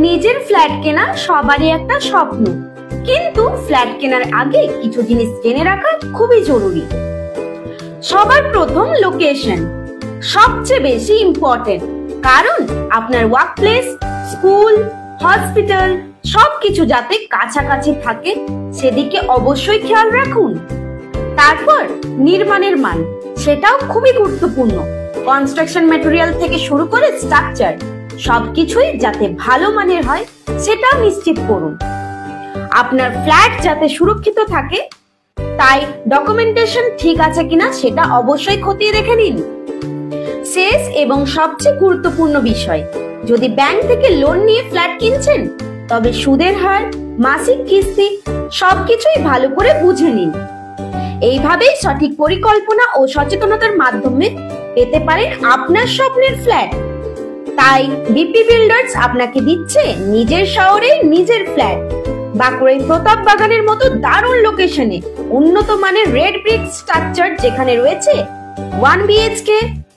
নিজের ফ্ল্যাট কেনা সবারই একটা স্বপ্ন, কিন্তু ফ্ল্যাট কেনার আগে কিছু জিনিস জেনে রাখা খুবই জরুরি। সবার প্রথম লোকেশন সবচেয়ে বেশি ইম্পর্টেন্ট, কারণ আপনার ওয়ার্ক প্লেস, স্কুল, হসপিটাল সবকিছু যাতে কাছাকাছি থাকে সেদিকে অবশ্যই খেয়াল রাখুন। তারপর নির্মাণের মান, সেটাও খুবই গুরুত্বপূর্ণ। কনস্ট্রাকশন ম্যাটেরিয়াল থেকে শুরু করে স্ট্রাকচার সবকিছুই যাতে ভালো মানের হয় সেটাও নিশ্চিত করুন। আপনার ফ্ল্যাট যাতে সুরক্ষিত থাকে তাই ডকুমেন্টেশন ঠিক আছে কিনা সেটা অবশ্যই খতিয়ে দেখে নিন। শেষ এবং সবচেয়ে গুরুত্বপূর্ণ বিষয়, যদি ব্যাংক থেকে লোন নিয়ে ফ্ল্যাট কিনছেন তবে সুদের হার, মাসিক কিস্তি সবকিছুই ভালো করে বুঝে নিন। এইভাবেই সঠিক পরিকল্পনা ও সচেতনতার মাধ্যমে পেতে পারেন আপনার স্বপ্নের ফ্ল্যাট। তাই বিপি বিল্ডার্স আপনাকে দিচ্ছে নিজের শহরে নিজের ফ্ল্যাট। বাঁকুড়ায় প্রতাপ বাগানের মতো দারুণ লোকেশনে উন্নত মানের রেড ব্রিক স্ট্রাকচার, যেখানে রয়েছে 1 BHK,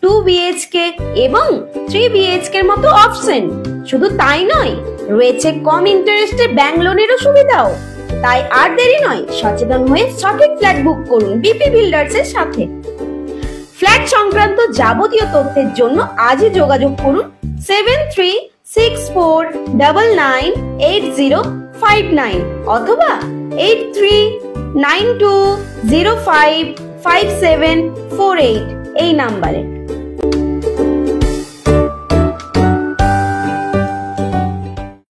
2 BHK এবং 3 BHK এর মতো অপশন। শুধু তাই নয়, রয়েছে কম ইন্টারেস্টে ব্যাংক লোনেরও সুবিধাও। তাই আর দেরি নয়, সচেতন হয়ে সঠিক ফ্ল্যাট বুক করুন বিপি বিল্ডার্স এর সাথে। ফ্ল্যাট সংক্রান্ত যাবতীয় তথ্যের জন্য আজই যোগাযোগ করুন 7364998059 অথবা 8392055748 এই নাম্বারে।